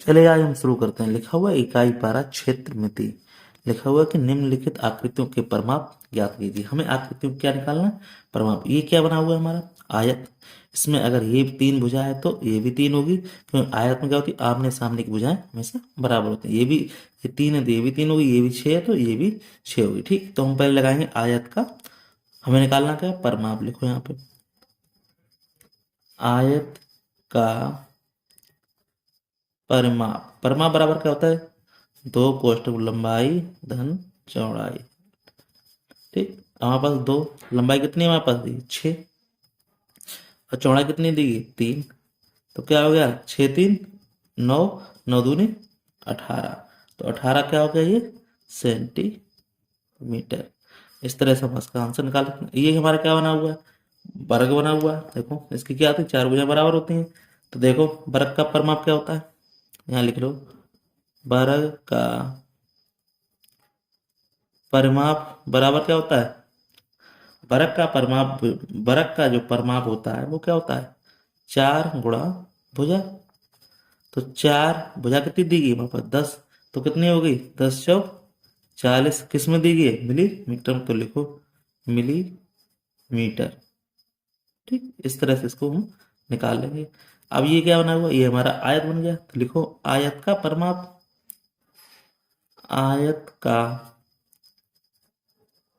चलिए आज हम शुरू करते हैं। लिखा हुआ है इकाई 12 क्षेत्र मिति। लिखा हुआ है कि निम्नलिखित आकृतियों के परिमाप ज्ञात कीजिए। हमें आकृतियों को क्या निकालना है? परिमाप। ये क्या बना हुआ है हमारा? आयत। इसमें अगर ये 3 भुजा है तो ये भी 3 होगी, क्योंकि आयत में क्या होती है? आमने सामने की भुजाएं हमेशा बराबर होती हैं। ये 3 है तो ये भी 3 होगी, ये भी 6 है तो ये भी 6 होगी। ठीक, तो हम पहले लगाएंगे आयत का। हमें निकालना क्या है? परिमाप। लिखो यहाँ पे आयत का परिमाप। परिमाप बराबर क्या होता है? 2 कोष्ठक लंबाई धन चौड़ाई। ठीक, हमारे पास 2, लंबाई कितनी है हमारे पास दी? 6, और चौड़ाई कितनी दी गई? 3। तो क्या हो गया? 6 3 9, 9 दूनी 18। तो 18 क्या हो गया? ये सेंटीमीटर। इस तरह से हम इसका आंसर निकाल सकते हैं। ये हमारा क्या बना हुआ है? वर्ग बना हुआ है। देखो इसकी क्या आती है? 4 भुजा बराबर होती हैं। तो देखो वर्ग का परिमाप क्या होता है? यहाँ लिख लो, वर्ग का परिमाप बराबर क्या होता है? वर्ग का परिमाप, वर्ग का जो परिमाप होता है वो क्या होता है? 4 गुणा भुजा। तो 4 भुजा कितनी दी गई हमारे पास? 10। तो कितनी हो गई? 10 चौक 40। किस में दी गई है? मिलीमीटर में। तो लिखो मिलीमीटर। ठीक, इस तरह से इसको हम निकाल लेंगे। अब ये क्या बना हुआ? ये हमारा आयत बन गया। तो लिखो आयत का परिमाप। आयत का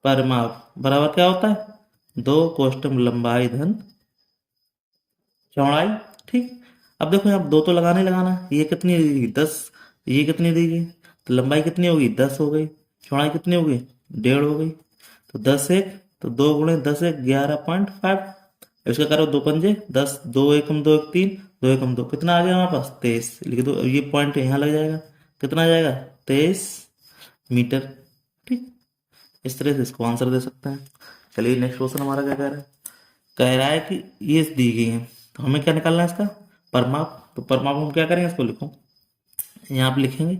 परिमाप बराबर क्या होता है? 2 कोष्ठक लंबाई धन चौड़ाई। ठीक, अब देखो यहाँ 2 तो लगाना ही लगाना है। ये कितनी दी गई? 10। ये कितनी दी गई? तो लंबाई कितनी होगी? 10 हो गई। चौड़ाई कितनी हो गई? 1.5 हो गई। तो 10 एक, तो 2 गुणे 10 एक 11.5। इसका करो 2 पंजे 10, 2 एकम 2 एक 3, 2 एकम 2, कितना आ गया हमारे पास? 23। लिख दो, ये पॉइंट यहाँ लग जाएगा। कितना आ जाएगा? 23 मीटर। ठीक, इस तरह से इसको आंसर दे सकते हैं। चलिए नेक्स्ट क्वेश्चन हमारा क्या कह रहा है? कह रहा है कि ये दी गई है, तो हमें क्या निकालना है? इसका परिमाप। तो परिमाप हम क्या करेंगे? इसको लिखो, यहाँ पे लिखेंगे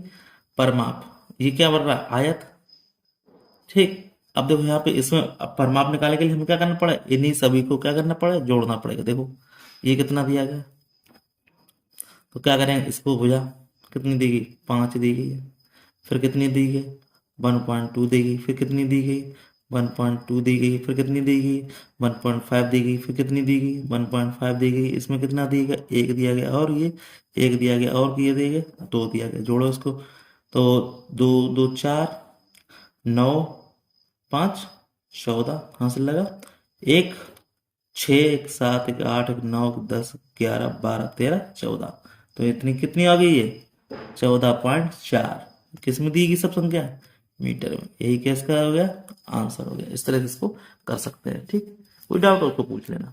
परिमाप। ये क्या बन रहा है? आयत। ठीक, अब देखो यहाँ पे इसमें अब परिमाप निकालने के लिए हमें क्या करना पड़ेगा? इन्हीं सभी को क्या करना पड़ेगा? जोड़ना पड़ेगा। देखो ये कितना दिया गया, तो क्या करेंगे? इसको भुजा कितनी दी गई? 5 दी गई है। फिर कितनी दी गई? 1.2 दी गई। फिर कितनी दी गई? 1.2 दी गई। फिर कितनी दी गई? 1.5 दी गई। फिर कितनी दी गई? 1.5 दी गई। इसमें कितना दिया गया? 1 दिया गया, और ये 1 दिया गया, और ये दिया गया 2 दिया गया। जोड़ो इसको, तो 2 2 4, 9 5 14, हासिल लगा 1, 6 1 7 1 8 1 9 10 11 12 13 14। तो इतनी कितनी आ गई है? 14.4। किस में दी गई सब संख्या? मीटर में। यही क्या इसका हो गया? आंसर हो गया। इस तरह से इसको कर सकते हैं। ठीक, कोई डाउट हो उसको पूछ लेना।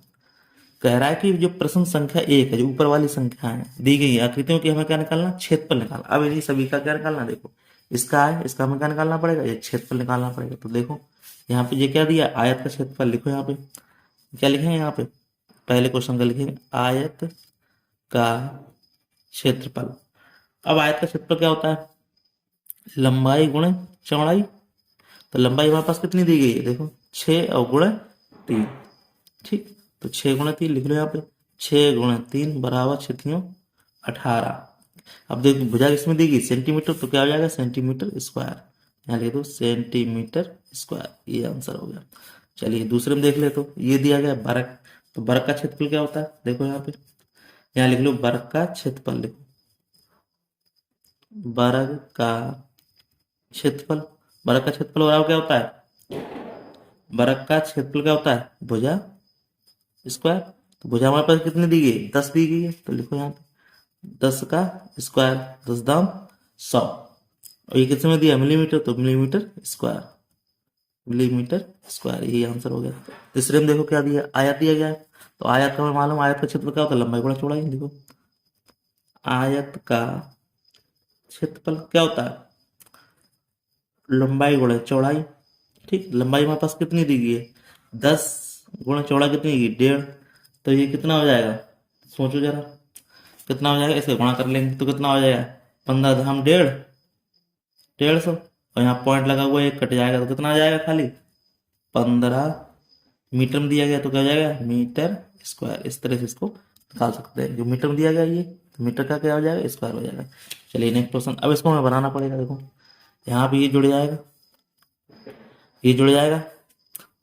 कह रहा है कि जो प्रश्न संख्या 1 है, जो ऊपर वाली संख्या है दी गई है आकृतियों की, हमें क्या निकालना? क्षेत्रफल निकालना। अब इन्हीं सभी का क्या निकालना? देखो इसका है, इसका हमें क्या निकालना पड़ेगा? ये क्षेत्रफल निकालना पड़ेगा। तो देखो यहाँ पे ये क्या दिया? आयत का क्षेत्रफल। लिखो यहाँ पे क्या लिखेंगे? यहाँ पे पहले क्वेश्चन का लिखेंगे आयत का क्षेत्रफल। अब आयत का क्षेत्रफल क्या होता है? लंबाई गुणे चौड़ाई। तो लंबाई हमारे पास कितनी दी गई है? देखो 6 और गुणे 3। ठीक, तो 6 गुणे 3 लिख लो यहाँ पे। 6 गुणे 3 बराबर 6 18। अब देखो भुजा किसमें दी गई? सेंटीमीटर। तो क्या हो जाएगा? Centimetre square. यहाँ लिख दो सेंटीमीटर स्क्वायर। ये आंसर हो गया। चलिए दूसरे में देख ले, तो ये दिया गया वर्ग। तो वर्ग का क्षेत्रफल क्या होता है? देखो यहाँ पे, यहाँ लिख लो वर्ग का क्षेत्रफल। लिखो वर्ग का क्षेत्रफल। वर्ग का क्षेत्रफल बराबर क्या होता है? वर्ग का क्षेत्रफल क्या होता है? भुजा स्क्वायर। तो भुजा हमारे पास कितनी दी गई है? 10 दी गई है। तो लिखो यहाँ पे 10 का स्क्वायर, 10 दाम 100। और ये कितने में दिया? मिलीमीटर। तो मिलीमीटर स्क्वायर। मिलीमीटर स्क्वायर, यही आंसर हो गया। तीसरे में देखो क्या दिया? आयत दिया गया है। तो आयत का हमें मालूम, आयत का क्षेत्रफल क्या होता है? लंबाई गुणा चौड़ाई। देखो आयत का क्षेत्रफल क्या होता है? लंबाई गुणा चौड़ाई। ठीक, लंबाई हमारे पास कितनी दी गई है? 10 गुणा चौड़ाई कितनी दी? 1.5। तो ये कितना हो जाएगा? सोचो जरा कितना हो जाएगा। इसे गुणा कर लेंगे तो कितना हो जाएगा? 15 धाम 1.5, 150। और यहाँ पॉइंट लगा हुआ है, एक कट जाएगा तो कितना आ जाएगा? खाली 15 मीटर में दिया गया, तो क्या हो जाएगा? Metre square. इस तरह से इसको निकाल सकते हैं। जो मीटर में दिया गया ये, तो मीटर का क्या हो जाएगा? स्क्वायर हो जाएगा। चलिए नेक्स्ट क्वेश्चन। अब इसको हमें बनाना पड़ेगा। देखो यहाँ पे ये जुड़ जाएगा, ये जुड़ जाएगा,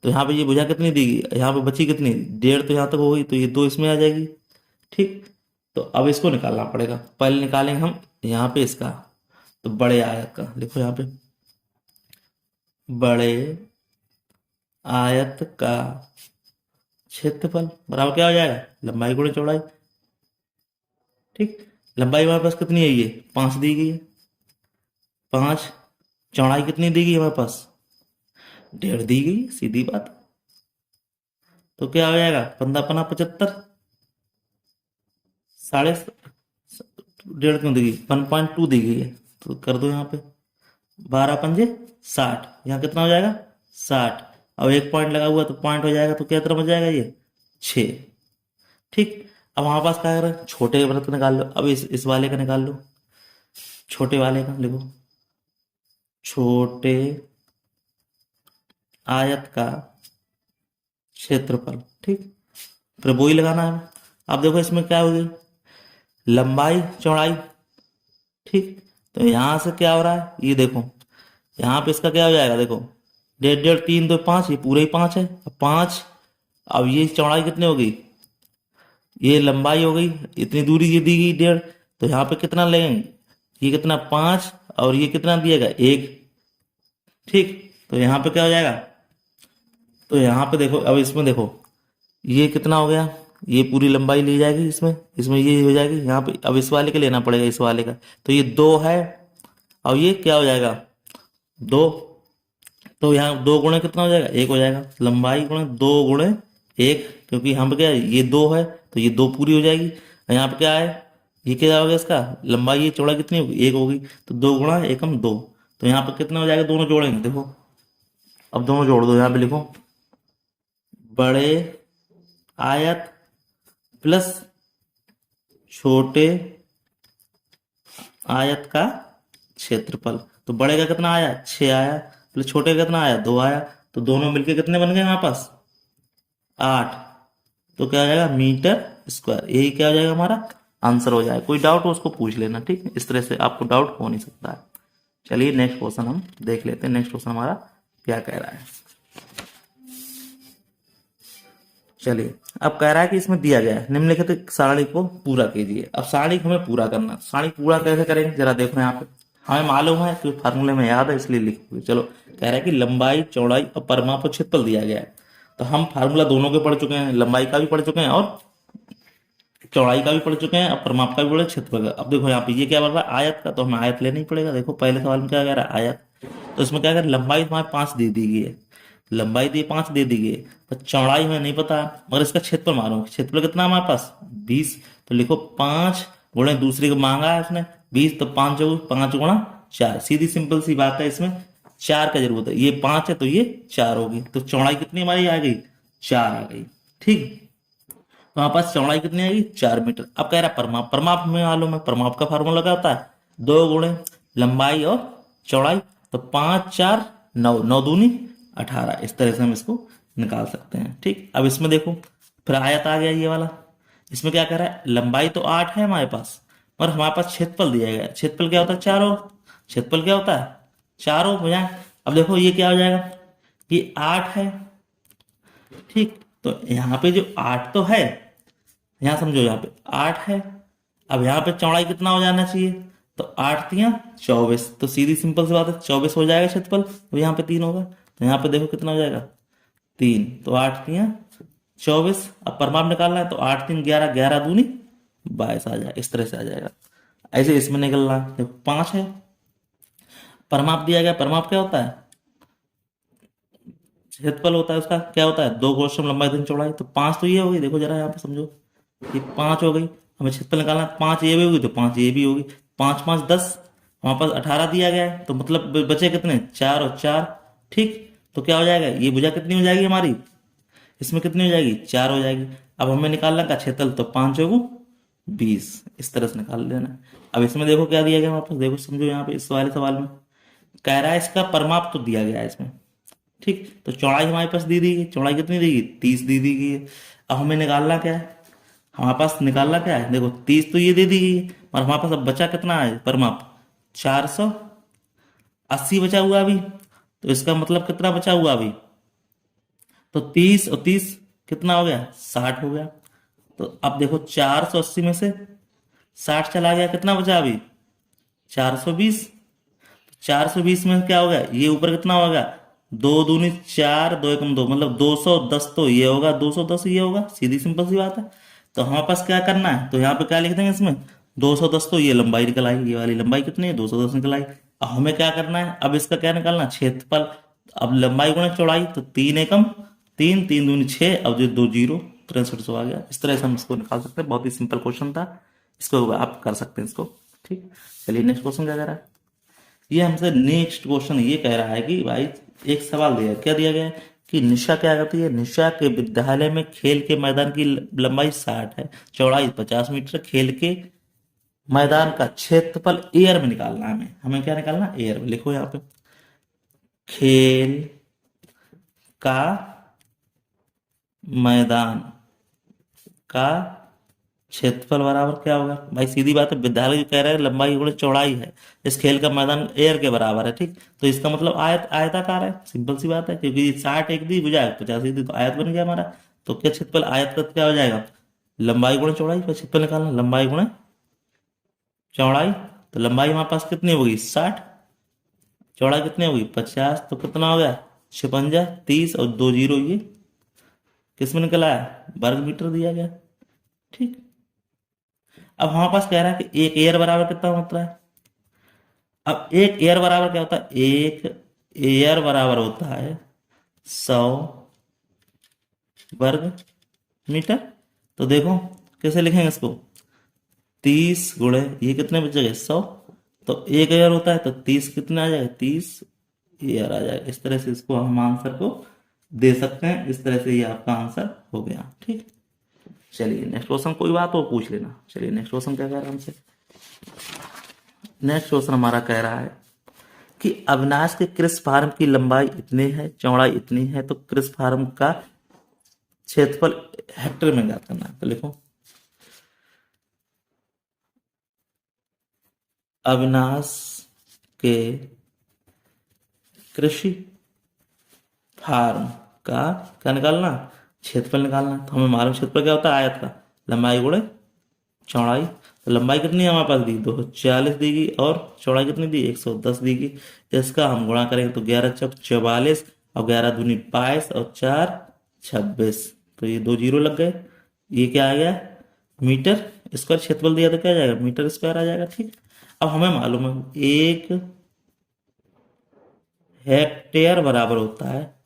तो यहाँ पे ये भुजा कितनी दी गई, यहाँ पे बची कितनी, 1.5 तो यहाँ तक हो गई, तो ये 2 इसमें आ जाएगी। ठीक, तो अब इसको निकालना पड़ेगा। पहले निकालेंगे हम यहाँ पे इसका, तो बड़े आयत का लिखो यहाँ पे, बड़े आयत का क्षेत्रफल बराबर क्या हो जाएगा, लंबाई गुणे चौड़ाई। ठीक, लंबाई हमारे पास कितनी है, ये 5 दी गई है, 5। चौड़ाई कितनी दी गई हमारे पास, 1.5 दी गई, सीधी बात। तो क्या हो जाएगा, 15 75, साढ़े 1.5 क्यों दी गई, 1.2 दी गई है, तो कर दो यहाँ पे 12 पंजे 60, यहाँ कितना हो जाएगा 60। अब एक पॉइंट लगा हुआ तो पॉइंट हो जाएगा, तो क्या तरफ बच जाएगा ये 6। ठीक, अब हमारे पास क्या कर, छोटे वृत्त निकाल लो। अब इस वाले का निकाल लो, छोटे वाले का लिखो, छोटे आयत का क्षेत्रफल। ठीक, फिर वही लगाना है। अब देखो इसमें क्या होगी, लंबाई चौड़ाई। ठीक, तो यहां से क्या हो रहा है, ये देखो यहाँ पे इसका क्या हो जाएगा, देखो 1.5 3 2 5, ये पूरे ही 5 है, अब 5। अब ये चौड़ाई कितनी हो गई, ये लंबाई हो गई, इतनी दूरी ये दी गई 1.5, तो यहाँ पे कितना लेंगे, ये कितना 5, और ये कितना दिएगा 1। ठीक, तो यहाँ पे क्या हो जाएगा, तो यहाँ पे देखो, अब इसमें देखो ये कितना हो गया, ये पूरी लंबाई ली जाएगी इसमें, इसमें ये हो जाएगी यहाँ पे। अब इस वाले के लेना पड़ेगा, इस वाले का, तो ये 2 है, और ये क्या हो जाएगा 2, तो यहाँ 2 गुणे कितना हो जाएगा 1 हो जाएगा, लंबाई गुणे 2 गुणे 1, क्योंकि यहाँ पे क्या है, ये 2 है, तो ये 2 पूरी हो जाएगी। और यहाँ पे क्या है, ये क्या हो गया इसका, लंबाई ये चौड़ा कितनी होगी 1 होगी, तो 2 गुणा 1 हम 2, तो यहाँ पे कितना हो जाएगा, दोनों जोड़ेंगे। देखो अब दोनों जोड़ दो, यहाँ पे लिखो बड़े आयत प्लस छोटे आयत का क्षेत्रफल। तो बड़े का कितना आया 6 आया, प्लस छोटे का कितना आया 2 आया, तो दोनों मिलके कितने बन गए हमारे पास 8। तो क्या हो जाएगा मीटर स्क्वायर, यही क्या हो जाएगा हमारा आंसर हो जाएगा। कोई डाउट हो उसको पूछ लेना। ठीक, इस तरह से आपको डाउट हो नहीं सकता है। चलिए नेक्स्ट क्वेश्चन हम देख लेते हैं। नेक्स्ट क्वेश्चन हमारा क्या कह रहा है, चलिए अब कह रहा है कि इसमें दिया गया है निम्नलिखित सारणी को पूरा कीजिए। अब सारणी को हमें पूरा करना, सारणी पूरा कैसे करेंगे जरा देखो यहाँ पे, हमें मालूम है कि फार्मूले में याद है इसलिए लिखे। चलो कह रहा है कि लंबाई चौड़ाई और परिमाप और क्षेत्रफल दिया गया है, तो हम फार्मूला दोनों के पढ़ चुके हैं, लंबाई का भी पढ़ चुके हैं और चौड़ाई का भी पढ़ चुके हैं और परिमाप का भी पढ़े, क्षेत्रफल का। अब देखो यहाँ पे ये क्या बोल रहा है आयत का, तो हमें आयत लेना ही पड़ेगा। देखो पहले सवाल में क्या कह रहा है आयत, तो इसमें क्या कर लंबाई हमारे 5 दे दी गई है, लंबाई दी 5 दे दी गई है, तो चौड़ाई हमें नहीं पता, मगर इसका क्षेत्रफल मालूम। क्षेत्रफल कितना हमारे पास 20, तो लिखो 5 गुणे दूसरे को मांगा है उसने 20, तो 5 गुणा 4, सीधी सिंपल सी बात है, इसमें 4 का जरूरत है, ये 5 है तो ये 4 होगी, तो चौड़ाई कितनी हमारी आ गई 4 आ गई। ठीक, तो हमारे पास चौड़ाई कितनी आएगी 4 मीटर। अब कह रहा है परिमाप, परिमाप में मालूम है, परिमाप का फार्मूला क्या होता है 2 गुणे लंबाई और चौड़ाई, तो 5 4 9, 9 दूनी 18, इस तरह से हम इसको निकाल सकते हैं। ठीक, अब इसमें देखो फिर आयत आ गया ये वाला, इसमें क्या कह रहा है लंबाई तो 8 है हमारे पास, और हमारे पास क्षेत्रफल दिया गया है, क्षेत्रफल क्या होता है 4 हो, क्षेत्रफल क्या होता है 4 हो भैया। अब देखो ये क्या हो जाएगा, ये 8 है। ठीक, तो यहाँ पे जो 8 तो है, यहाँ समझो यहाँ पे 8 है, अब यहाँ पे चौड़ाई कितना हो जाना चाहिए, तो 8 तियां 24, तो सीधी सिंपल सी बात है 24 हो जाएगा क्षेत्रफल, तो यहाँ पे 3 होगा, तो यहाँ पे देखो कितना हो जाएगा 3, तो 8 तियां 24। अब परिमाप निकालना है, तो 8 3 11, 11 दूनी 22 आ जाएगा, इस तरह से आ जाएगा। ऐसे इसमें निकलना है, देखो 5 है, परिमाप दिया गया, परिमाप क्या होता है क्षेत्रफल होता है उसका क्या होता है 2 कोष्ठक लंबाई 3 चौड़ाई, तो 5 तो ये हो गई, देखो जरा यहाँ पे समझो, ये 5 हो गई, हमें क्षेत्रफल निकालना है, 5 ये भी होगी तो 5 ये भी होगी, 5 5 10, हमारे पास 18 दिया गया है, तो मतलब बचे कितने 4 और 4। ठीक, तो क्या हो जाएगा, ये भुजा कितनी हो जाएगी हमारी, इसमें कितनी हो जाएगी 4 हो जाएगी। अब हमें निकालना का क्षेत्रफल, तो 5 चौगु 20, इस तरह से निकाल लेना। अब इसमें देखो क्या दिया गया हमारे पास, देखो समझो यहाँ पे इस वाले सवाल में कह रहा है इसका परिमाप तो दिया गया है इसमें। ठीक, तो चौड़ाई हमारे पास दी दी गई, चौड़ाई कितनी दी गई 30 दी दी गई है। अब हमें निकालना क्या है, हमारे पास निकालना क्या है, देखो 30 तो ये दे दी गई है, और हमारे पास अब बचा कितना है परिमाप, 480 बचा हुआ अभी। तो इसका मतलब कितना बचा हुआ अभी, तो 30 और 30 कितना हो गया, 60 हो गया। तो अब देखो 480 में से 60 चला गया, कितना बचा अभी, 420। 420 में क्या हो गया, ये ऊपर कितना होगा, दो दूनी चार, दो एकम दो, मतलब 210, तो ये होगा 210, ये होगा, सीधी सिंपल सी बात है। तो हमारे पास क्या करना है, तो यहाँ पे क्या लिख देंगे इसमें, 210, तो ये लंबाई निकल आई, ये वाली लंबाई कितनी है, 210 निकल आई। अब हमें क्या करना है, अब इसका क्या निकालना, क्षेत्रफल। अब लंबाई गुणा चौड़ाई, तो 3 एकम 3, 3 दूनी 6, अब जो 2 जीरो, 6300 आ गया। इस तरह से हम इसको निकाल सकते हैं, बहुत ही सिंपल क्वेश्चन था, इसको आप कर सकते हैं इसको। ठीक, चलिए नेक्स्ट क्वेश्चन क्या कह रहा है। ये हमसे नेक्स्ट क्वेश्चन ये कह रहा है कि भाई एक सवाल दिया है, क्या दिया गया है कि निशा क्या करती है, निशा के विद्यालय में खेल के मैदान की लंबाई 60 है, चौड़ाई 50 मीटर, खेल के मैदान का क्षेत्रफल एयर में निकालना है। हमें हमें क्या निकालना है, एयर में। लिखो यहाँ पे, खेल का मैदान का क्षेत्रफल बराबर क्या होगा, भाई सीधी बात है, विद्यालय जो कह रहा है लंबाई गुणे चौड़ाई है, इस खेल का मैदान एयर के बराबर है। ठीक, तो इसका मतलब आयताकार है, सिंपल सी बात है, क्योंकि 60 एक दी भुजा है, 50 एक दी, तो आयत बन गया हमारा। तो क्या क्षेत्रफल आयत का क्या हो जाएगा, लंबाई गुणे चौड़ाई का क्षेत्रफल निकालना, लंबाई गुणे चौड़ाई। तो लंबाई हमारे पास कितनी होगी, 60, चौड़ाई कितनी होगी 50, तो कितना हो गया 56, 30 और 2 जीरो, ये किस में निकला है, वर्ग मीटर दिया गया। ठीक, अब हमारे पास कह रहा है कि एक एयर बराबर कितना होता है। अब एक एयर बराबर क्या होता है, एक एयर बराबर होता है 100 वर्ग मीटर। तो देखो कैसे लिखेंगे इसको, 30 गुणे ये कितने बचेगा, 100। तो एक एयर होता है तो 30 कितना आ जाएगा, 30 एयर आ जाएगा। इस तरह से इसको हम आंसर को दे सकते हैं, इस तरह से ये आपका आंसर हो गया। ठीक, चलिए नेक्स्ट क्वेश्चन, कोई बात हो पूछ लेना। चलिए नेक्स्ट क्वेश्चन क्या कह रहा है हमसे। नेक्स्ट क्वेश्चन हमारा कह रहा है कि अविनाश के कृषि फार्म की लंबाई इतनी है, चौड़ाई इतनी है, तो कृषि फार्म का क्षेत्रफल हेक्टेयर में ज्ञात करना है। तो लिखो, अविनाश के कृषि फार्म का क्या निकालना, क्षेत्रफल निकालना। तो हमें मालूम क्षेत्रफल क्या होता है, आयत का, लंबाई गुणे चौड़ाई। तो लंबाई कितनी है हमारे पास दी, 240 दी और चौड़ाई कितनी दी, 110 दी। इसका हम गुणा करेंगे तो 11 चौक 44 और 11 दूनी 22 और 4 26, तो ये 2 जीरो लग गए। ये क्या आ गया, मीटर स्क्वायर। क्षेत्रफल दिया तो क्या आ जाएगा, मीटर स्क्वायर आ जाएगा। ठीक, अब हमें मालूम है 1 हेक्टेयर बराबर होता है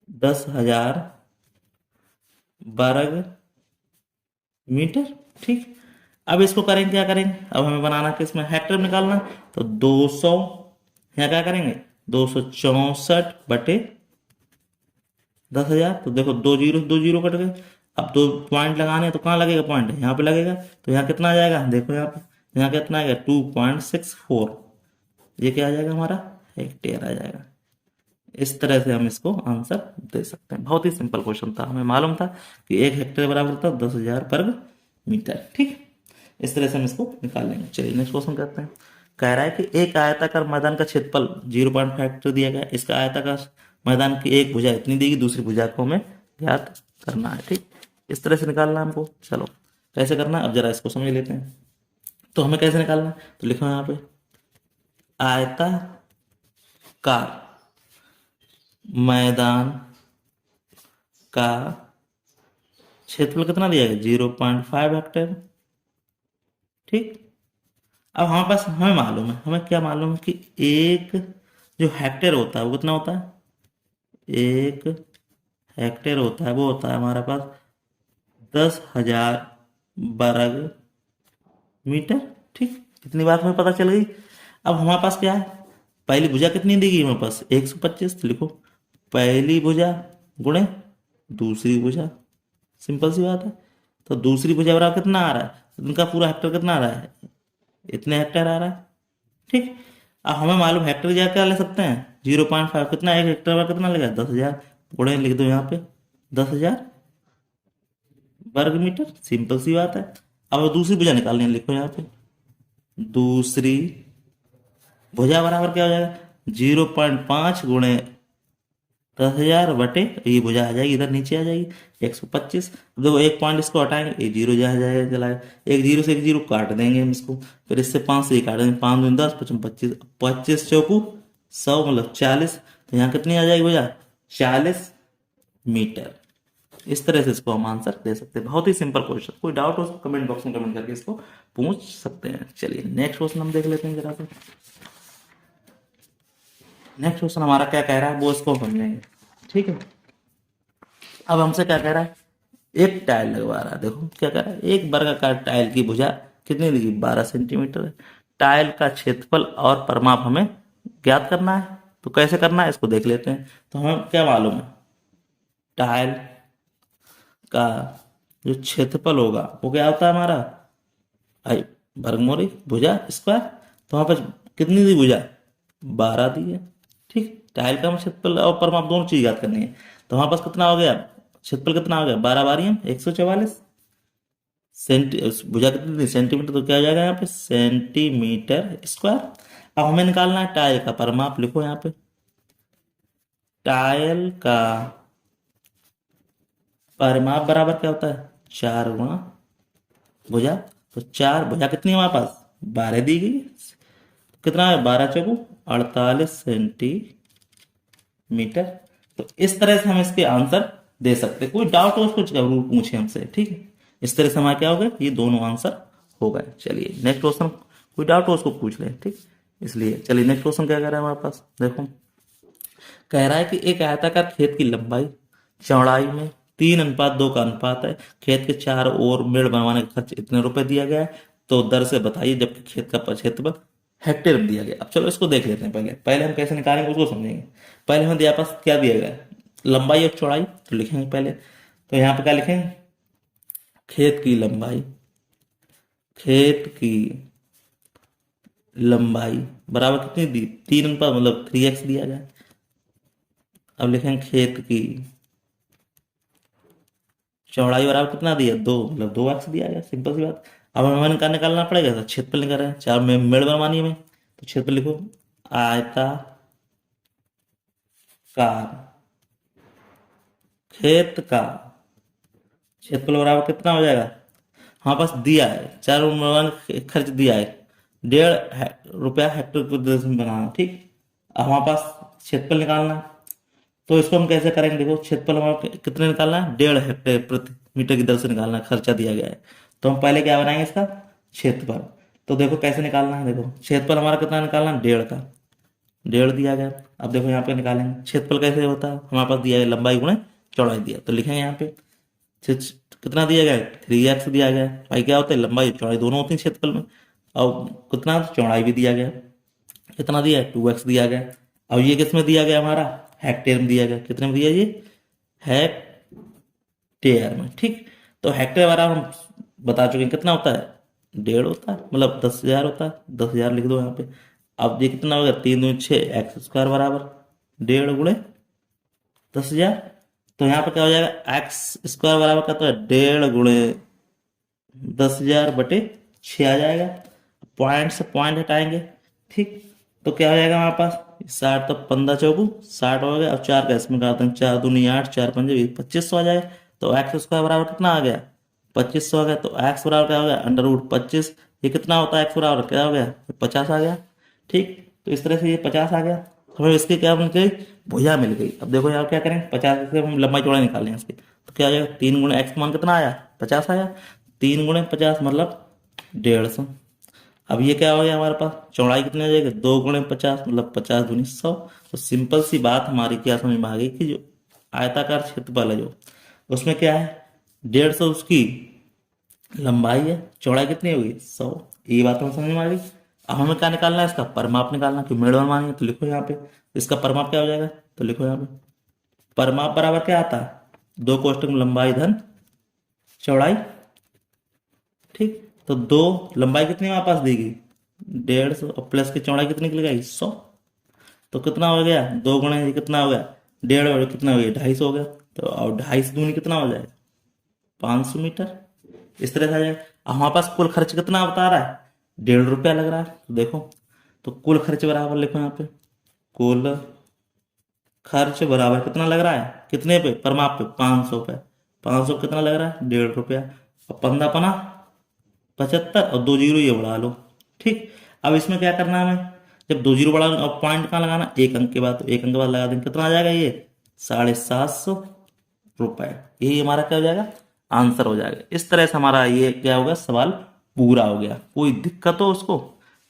10,000 वर्ग मीटर। ठीक, अब इसको करेंगे, क्या करेंगे, अब हमें बनाना कि इसमें हेक्टेयर निकालना। तो 200, यहाँ क्या करेंगे, 264/10,000। तो देखो 2 जीरो कट गए। अब 2 पॉइंट लगाने हैं, तो कहाँ लगेगा पॉइंट, यहाँ पे लगेगा। तो यहाँ कितना आ जाएगा, देखो यहाँ पे, यहाँ कितना आएगा 2.64, ये क्या आ जाएगा हमारा, हेक्टेयर आ जाएगा। इस तरह से हम इसको आंसर दे सकते हैं। बहुत ही सिंपल क्वेश्चन था, हमें मालूम था कि 1 हेक्टेयर बराबर होता है 10,000 वर्ग मीटर। ठीक, इस तरह से हम इसको निकाल लेंगे। चलिए नेक्स्ट क्वेश्चन करते हैं। कह रहा है कि एक आयताकार मैदान का क्षेत्रफल 0.5 हेक्टेयर दिया गया है। इसका आयताकार मैदान की एक भुजा इतनी देगी, दूसरी भुजा को हमें ज्ञात करना है। ठीक, इस तरह से निकालना है हमको। चलो कैसे करना है, अब जरा इसको समझ लेते हैं। तो हमें कैसे निकालना है, तो लिखो यहाँ पे, आयताकार मैदान का क्षेत्रफल कितना दिया गया, 0.5 हेक्टेयर। ठीक, अब हमारे पास हमें मालूम है, हमें क्या मालूम है कि एक जो हेक्टेयर होता है वो कितना होता है, 1 हेक्टेयर होता है, वो होता है हमारे पास 10,000 वर्ग मीटर। ठीक, इतनी बात हमें पता चल गई। अब हमारे पास क्या है, पहली भुजा कितनी देगी हमारे पास, 125। तो लिखो पहली भुजा गुणे दूसरी भुजा, सिंपल सी बात है। तो दूसरी भुजा बराबर कितना आ रहा है, इनका पूरा हेक्टेयर कितना आ रहा है, इतने हेक्टेयर आ रहा है। ठीक, अब हमें मालूम हेक्टेयर क्या क्या ले सकते हैं, 0.5 कितना, 1 हेक्टेयर में कितना लगेगा, 10,000, गुणे लिख दो यहाँ पे 10,000 वर्ग मीटर, सिंपल सी बात है। अब दूसरी भुजा निकालनी है, लिखो यहाँ पे दूसरी भुजा बराबर क्या हो जाएगा 0.5 गुणे 10,000 बटे, ये भुजा आ जाएगी इधर नीचे आ जाएगी 125। अब देखो एक पॉइंट इसको हटाएंगे, ये जीरो जा जाएगा चला, एक जीरो से एक जीरो काट देंगे हम इसको, फिर इससे 5 से ही काट देंगे, 5 दूनी 10, 25 25, 25 चौकू 100 मतलब 40, तो यहाँ कितनी आ जाएगी भुजा 40 मीटर। इस तरह से इसको हम आंसर दे सकते हैं। बहुत ही सिंपल क्वेश्चन, कोई डाउट हो तो कमेंट बॉक्स में कमेंट करके इसको पूछ सकते हैं। चलिए नेक्स्ट क्वेश्चन हम देख लेते हैं जरा से। नेक्स्ट क्वेश्चन हमारा क्या कह रहा है वो इसको समझेंगे, ठीक है। अब हमसे क्या कह रहा है, एक टाइल लगवा रहा है, देखो क्या कह रहा है, एक वर्गाकार टाइल की भुजा कितनी दी 12 सेंटीमीटर है, टाइल का क्षेत्रफल और परिमाप हमें ज्ञात करना है। तो कैसे करना है इसको देख लेते हैं। तो हमें क्या मालूम है, टाइल का जो क्षेत्रफल होगा वो क्या होता है हमारा आई वर्गमूल भुजा स्क्वायर। तो वहां पर कितनी दी भुजा 12 दी है, ठीक। टाइल का हमें क्षेत्रफल और परिमाप दोनों चीज याद करनी है। तो हमारे पास कितना हो गया, क्षेत्रफल कितना हो गया 12 बारियम 144 सेंटी, भुजा कितनी थी सेंटीमीटर, तो क्या हो जाएगा यहाँ पे सेंटीमीटर स्क्वायर। अब हमें निकालना है टाइल का परिमाप, लिखो यहाँ पे टाइल का परिमाप बराबर क्या होता है 4 गुणा भुजा। तो 4 भुजा कितनी है हमारे पास 12 दी गई, कितना है 12 चौको 48 सेंटीमीटर। तो इस तरह से हम इसके आंसर दे सकते हैं। कोई डाउट हो उसको जरूर पूछे हमसे, ठीक है। इस तरह से हमारा क्या हो गया, ये दोनों आंसर हो गए। चलिए नेक्स्ट क्वेश्चन, कोई डाउट हो उसको पूछ ले, ठीक। इसलिए चलिए नेक्स्ट क्वेश्चन क्या कह रहा है हमारे पास, देखो कह रहा है कि एक आयताकार खेत की लंबाई चौड़ाई में 3:2 का अनुपात है, खेत के चारों ओर मेड़ बनवाने का खर्च इतने रुपए दिया गया है, तो दर से बताइए, जबकि खेत का क्षेत्रफल हेक्टेयर में दिया गया। अब चलो इसको देख लेते हैं, पहले पहले हम कैसे निकालेंगे उसको समझेंगे। पहले हमें दिया पास क्या दिया गया है लंबाई और चौड़ाई, तो लिखेंगे पहले, तो यहाँ पे क्या लिखेंगे खेत की लंबाई, खेत की लंबाई बराबर कितनी दी 3 अनुपात मतलब 3x दिया गया। अब लिखेंगे खेत की चौड़ाई बराबर कितना दिया 2 मतलब 2x दिया गया, सिंपल सी बात। अब हमें निकालना पड़ेगा, तो क्षेत्रफल निकाल रहे हैं, चार में मेड़ बनवानी है हमें, तो क्षेत्रफल लिखो आयताकार खेत का क्षेत्रफल बराबर कितना हो जाएगा, हमारे पास दिया है 4 बनवाने खर्च दिया है 1.5 रुपया हेक्टेयर प्रति में बनाना, ठीक। अब हमारे पास क्षेत्रफल निकालना है, तो इसको हम कैसे करेंगे, देखो क्षेत्रफल हमारा कितने निकालना है 1.5 हेक्टेयर प्रति मीटर की दर से निकालना है, खर्चा दिया गया है। तो हम पहले क्या बनाएंगे इसका क्षेत्रफल, तो देखो कैसे निकालना है, देखो क्षेत्रफल हमारा कितना निकालना है 1.5 का, 1.5 दिया गया। अब देखो यहाँ पे निकालेंगे क्षेत्रफल कैसे होता है, हमारे पास दिया है लंबाई गुणे चौड़ाई दिया, तो लिखेंगे यहाँ पे कितना दिया गया है 3x दिया गया है। भाई क्या होता है लंबाई चौड़ाई दोनों होती है क्षेत्रफल में, और कितना चौड़ाई भी दिया गया, कितना दिया है 2x दिया गया। अब ये किस में दिया गया हमारा हेक्टेयर में दिया गया, कितने में दिया ये हेक्टेयर में, ठीक। तो हेक्टेयर बराबर हम बता चुके हैं कितना होता है 1.5 होता है, मतलब 10,000 होता है, 10,000 लिख दो यहाँ पे। अब ये कितना होगा 3×6 x² बराबर 1.5 गुणे 10,000। तो यहाँ पे क्या हो जाएगा x² बराबर क्या, तो 1.5 गुणे 10,000 बटे 6 आ जाएगा। पॉइंट से पॉइंट हटाएंगे, ठीक। तो क्या हो जाएगा हमारे पास 60, तो 15 चौकू 60 हो गया। अब 4 का इसमें काटते हैं, 4 दूनी 8, 4 पंजे 2500 आ जाएगा। तो x² बराबर कितना आ गया 2500 आ गया। तो x बराबर क्या हो गया √25, ये कितना होता है x बराबर क्या हो गया 50 आ गया, ठीक। तो इस तरह से ये 50 आ गया, हमें इसकी क्या मिल गई भुजा मिल गई। अब देखो यहाँ क्या करें 50 से हम लंबाई चौड़ाई निकालें इसकी, तो क्या हो जाएगा 3 गुणे x मान कितना आया 50 आया, 3 गुणे 50 मतलब 150। अब ये क्या हो गया हमारे पास चौड़ाई कितनी आ जाएगी 2 गुणे 50 मतलब 50 दूनी 100। तो सिंपल सी बात हमारी क्या समझ में आ गई कि जो आयताकार क्षेत्रफल है जो उसमें क्या है 150 उसकी लंबाई है, चौड़ाई कितनी होगी 100, ये बात हमें समझ में आ गई। अब हमें क्या निकालना है इसका परिमाप निकालना, कि मेड़ बनवानी है, तो लिखो यहाँ पे इसका परिमाप क्या हो जाएगा, तो लिखो यहाँ पे परिमाप बराबर क्या आता है 2 कोष्टक में लंबाई धन चौड़ाई, ठीक। तो 2 लंबाई कितनी हमारे पास दी गई 150 और प्लस की चौड़ाई कितनी निकल गई 100। तो कितना हो गया 2 गुणे ये कितना हो गया 1.5 और कितना हो गया 250 हो गया। तो और 250 दूनी कितना हो जाएगा 500 मीटर। इस तरह से आ जाएगा। अब हमारे पास कुल खर्च कितना बता रहा है, 1.5 रुपया लग रहा है। तो देखो, तो कुल खर्च बराबर लिखो यहाँ पे, कुल खर्च बराबर कितना लग रहा है, कितने पे, परमाप पे, 500 पे। 500 कितना लग रहा है, 1.5 रुपया। अब 15 75 और 2 जीरो ये बढ़ा लो। ठीक, अब इसमें क्या करना है हमें, जब 2 जीरो बढ़ा लो, अब पॉइंट कहाँ लगाना, एक अंक के बाद, तो एक अंक के बाद लगा देंगे, कितना आ जाएगा ये, 750 रुपए। यही हमारा क्या हो जाएगा, आंसर हो जाएगा। इस तरह से हमारा ये क्या होगा, सवाल पूरा हो गया। कोई दिक्कत हो उसको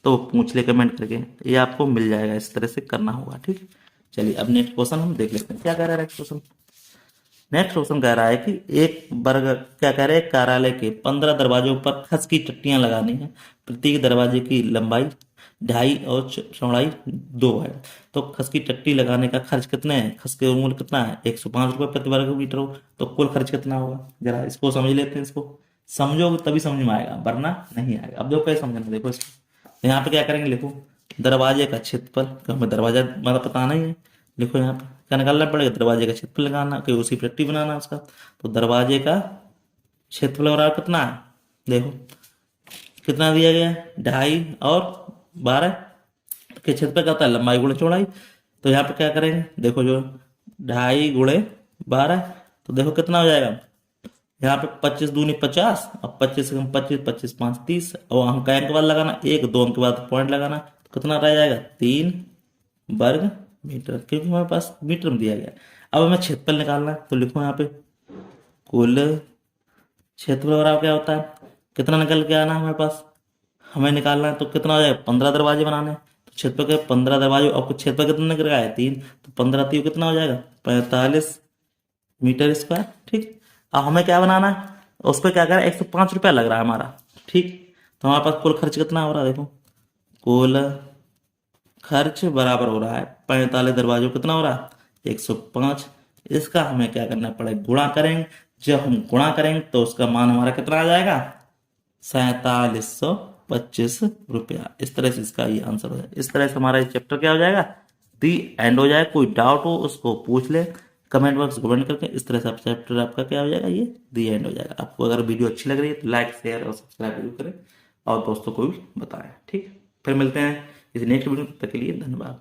तो पूछ ले कमेंट करके, ये आपको मिल जाएगा, इस तरह से करना होगा। ठीक, चलिए अब नेक्स्ट क्वेश्चन हम देख लेते हैं, क्या कह रहा है नेक्स्ट क्वेश्चन। नेक्स्ट क्वेश्चन कह रहा है कि एक वर्ग, क्या कह रहे हैं, कार्यालय के 15 दरवाजों पर खस की टट्टियां लगानी है। प्रत्येक दरवाजे की लंबाई 2.5 और चौड़ाई 2 है। तो खस की टट्टी लगाने का खर्च कितने है, खस के मूल्य कितना है, 105 रुपये प्रति वर्ग मीटर हो। तो कुल खर्च कितना होगा, जरा इसको समझ लेते हैं। इसको समझोगे तभी समझ में आएगा, वरना नहीं आएगा। अब जो कैसे समझना, देखो इसको, तो यहाँ पे क्या करेंगे, लिखो दरवाजे का क्षेत्रफल, तो हमें दरवाजा मतलब पता नहीं है। लिखो यहाँ पे क्या निकालना पड़ेगा, दरवाजे का क्षेत्रफल लगाना, कि उसी पट्टी बनाना उसका। तो दरवाजे का क्षेत्रफल बराबर कितना है, देखो कितना दिया गया है, 2.5 और 12 के क्षेत्रफल का होता है लंबाई गुणे चौड़ाई। तो यहाँ पे क्या करेंगे, देखो जो 2.5 गुणे 12, तो देखो कितना हो जाएगा, यहाँ पे 25 दूनी 50 और 25 से कम 25, 25 5 30, और हम का अंक के बाद लगाना, 1 2 अंक के बाद पॉइंट लगाना, तो कितना रह जाएगा, 3 वर्ग मीटर, क्योंकि हमारे पास मीटर में दिया गया है। अब हमें क्षेत्रफल निकालना है, तो लिखो यहाँ पे कुल क्षेत्रफल बराबर क्या होता है, कितना निकल के आना है हमारे पास, हमें निकालना है। तो कितना हो जाएगा, 15 दरवाजे बनाने हैं, तो क्षेत्रफल के 15 दरवाजे, और कुछ क्षेत्रफल कितना निकल गया है, 3, तो 15 3 कितना हो जाएगा, 45 मीटर स्क्वायर। ठीक, अब हमें क्या बनाना है, उस पर क्या करें, 105 रुपया लग रहा है हमारा। ठीक, तो हमारे पास कुल खर्च कितना हो रहा है, देखो कुल खर्च बराबर हो रहा है 45 दरवाजों, कितना हो रहा है, 105। इसका हमें क्या करना पड़ेगा, गुणा करेंगे। जब हम गुणा करेंगे तो उसका मान हमारा कितना आ जाएगा, 4725 रुपया। इस तरह से इसका ये आंसर हो जाएगा। इस तरह से हमारा ये चैप्टर क्या हो जाएगा, दी एंड हो जाएगा। कोई डाउट हो उसको पूछ ले कमेंट बॉक्स कमेंट करके। इस तरह से आप चैप्टर आपका क्या हो जाएगा, ये दी एंड हो जाएगा। आपको अगर वीडियो अच्छी लग रही है तो लाइक शेयर और सब्सक्राइब जरूर करें और दोस्तों को भी बताएं। ठीक, फिर मिलते हैं इस नेक्स्ट वीडियो, तक के लिए धन्यवाद।